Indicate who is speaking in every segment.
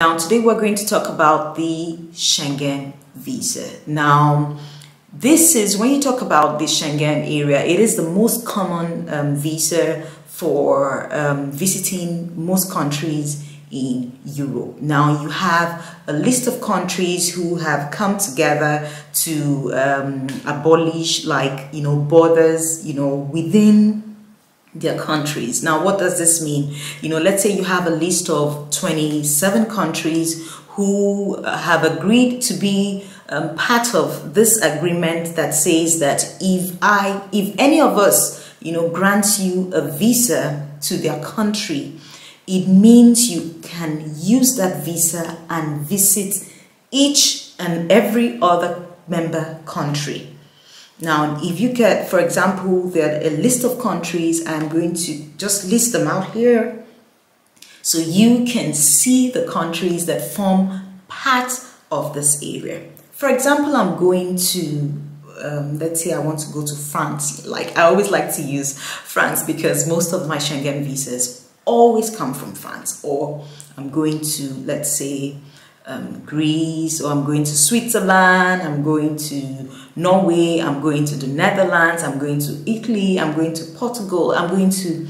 Speaker 1: Now, today we're going to talk about the Schengen visa. Now, this is when you talk about the Schengen area, it is the most common visa for visiting most countries in Europe. Now, you have a list of countries who have come together to abolish, borders, within their countries. Now, what does this mean? Let's say you have a list of 27 countries who have agreed to be part of this agreement that says that if any of us, grants you a visa to their country, it means you can use that visa and visit each and every other member country. Now, if you get, for example, there are a list of countries, I'm going to just list them out here so you can see the countries that form part of this area. For example, I'm going to, let's say I want to go to France. I always like to use France because most of my Schengen visas always come from France. Or I'm going to, let's say, Greece, or I'm going to Switzerland, I'm going to Norway, I'm going to the Netherlands, I'm going to Italy, I'm going to Portugal, I'm going to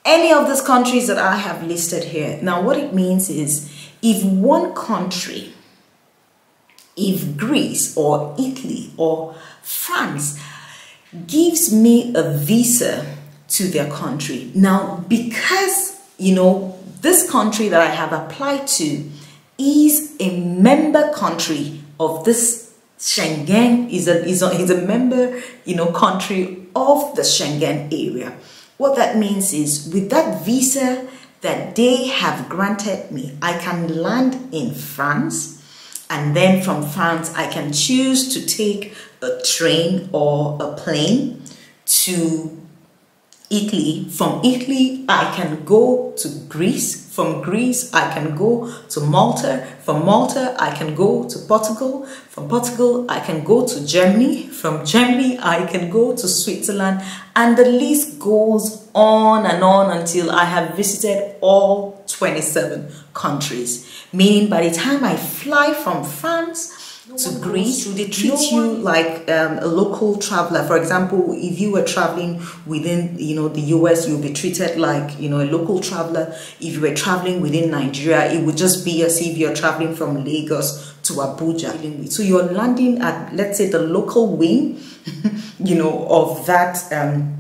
Speaker 1: any of these countries that I have listed here. Now, what it means is if one country, if Greece or Italy or France gives me a visa to their country, now because, this country that I have applied to is a member country of this Schengen, is a member, country of the Schengen area. What that means is with that visa that they have granted me, I can land in France, and then from France I can choose to take a train or a plane to Italy. From Italy, I can go to Greece. From Greece, I can go to Malta. From Malta, I can go to Portugal. From Portugal, I can go to Germany. From Germany, I can go to Switzerland. And the list goes on and on until I have visited all 27 countries. Meaning by the time I fly from France to Greece, they treat you like a local traveler. For example, if you were traveling within, the US, you'll be treated like, a local traveler. If you were traveling within Nigeria, it would just be as if you're traveling from Lagos to Abuja. So you're landing at, let's say, the local wing, of that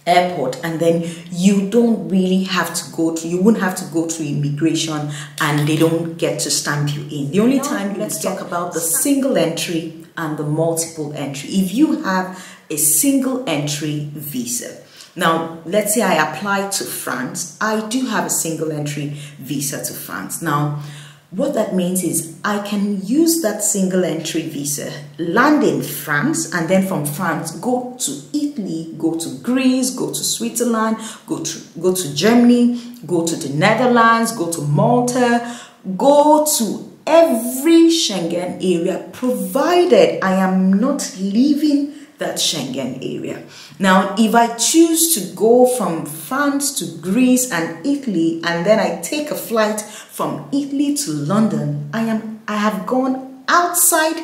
Speaker 1: airport, and then you don't really have to go through, you wouldn't have to go through immigration, and they don't get to stamp you in. The only time, let's talk about the single entry and the multiple entry. If you have a single entry visa, now let's say I apply to France, I do have a single entry visa to France. Now what that means is I can use that single entry visa, land in France, and then from France go to Italy, go to Greece, go to Switzerland, go to Germany, go to the Netherlands, go to Malta, go to every Schengen area, provided I am not leaving that Schengen area. Now, if I choose to go from France to Greece and Italy, and then I take a flight from Italy to London, I have gone outside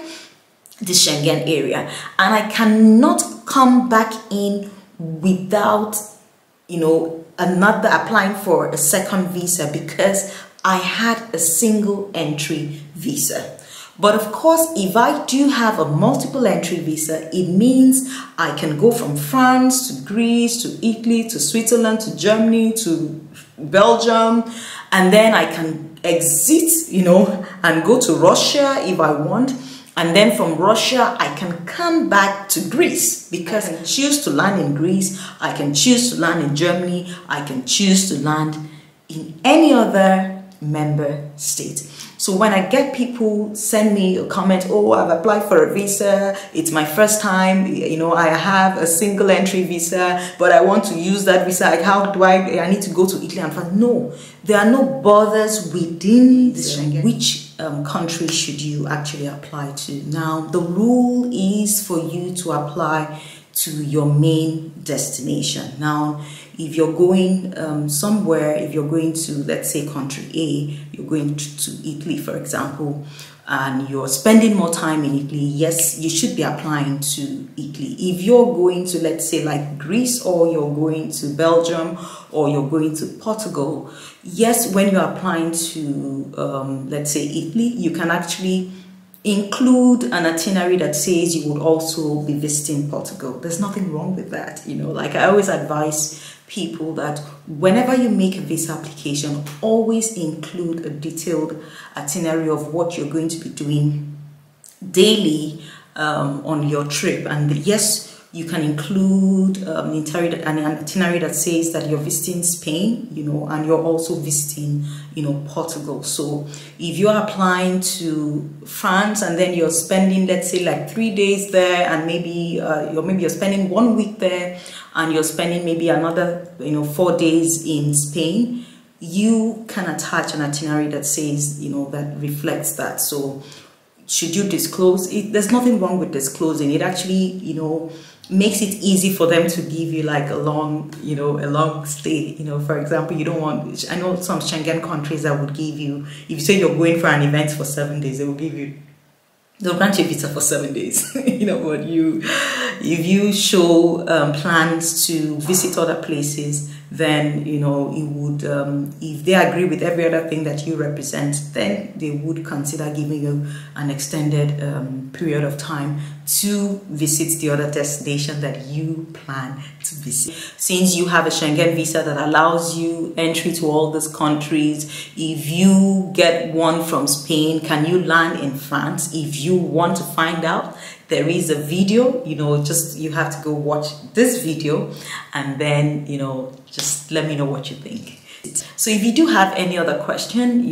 Speaker 1: the Schengen area, and I cannot come back in without, applying for a second visa because I had a single entry visa. But of course, if I do have a multiple entry visa, it means I can go from France to Greece to Italy to Switzerland to Germany to Belgium, and then I can exit, and go to Russia if I want. And then from Russia, I can come back to Greece because I can choose to land in Greece, I can choose to land in Germany, I can choose to land in any other member state. So when I get people send me a comment, oh, I've applied for a visa, it's my first time, I have a single entry visa, but I want to use that visa, how do I need to go to Italy and France? No, there are no borders within the Schengen. Which country should you actually apply to? Now, the rule is for you to apply to your main destination. Now, if you're going somewhere, if you're going to, let's say, country A, you're going to Italy, for example, and you're spending more time in Italy, yes, you should be applying to Italy. If you're going to, let's say, like Greece, or you're going to Belgium, or you're going to Portugal, yes, when you're applying to, let's say, Italy, you can actually include an itinerary that says you would also be visiting Portugal. There's nothing wrong with that. Like I always advise people that whenever you make a visa application, always include a detailed itinerary of what you're going to be doing daily on your trip. And yes, you can include an itinerary that says that you're visiting Spain, and you're also visiting, Portugal. So if you're applying to France and then you're spending, let's say, like 3 days there, and maybe you're spending 1 week there, and you're spending maybe another 4 days in Spain, you can attach an itinerary that says that reflects that. So should you disclose it? There's nothing wrong with disclosing. It actually makes it easy for them to give you like a long stay. For example, you don't want, I know some Schengen countries that would give you, if you say you're going for an event for 7 days, they'll grant you a visa for 7 days. But if you show plans to visit other places, then it would, if they agree with every other thing that you represent, then they would consider giving you an extended period of time to visit the other destination that you plan to visit. Since you have a Schengen visa that allows you entry to all these countries, if you get one from Spain, can you land in France? If you want to find out, there is a video, just you have to go watch this video, and then just let me know what you think. So if you do have any other question,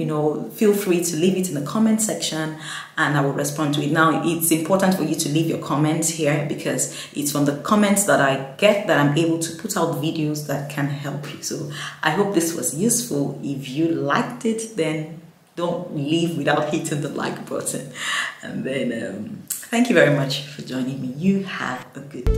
Speaker 1: feel free to leave it in the comment section and I will respond to it. Now, it's important for you to leave your comments here because it's from the comments that I get that I'm able to put out videos that can help you. So I hope this was useful. If you liked it, then don't leave without hitting the like button. And then thank you very much for joining me. You have a good day.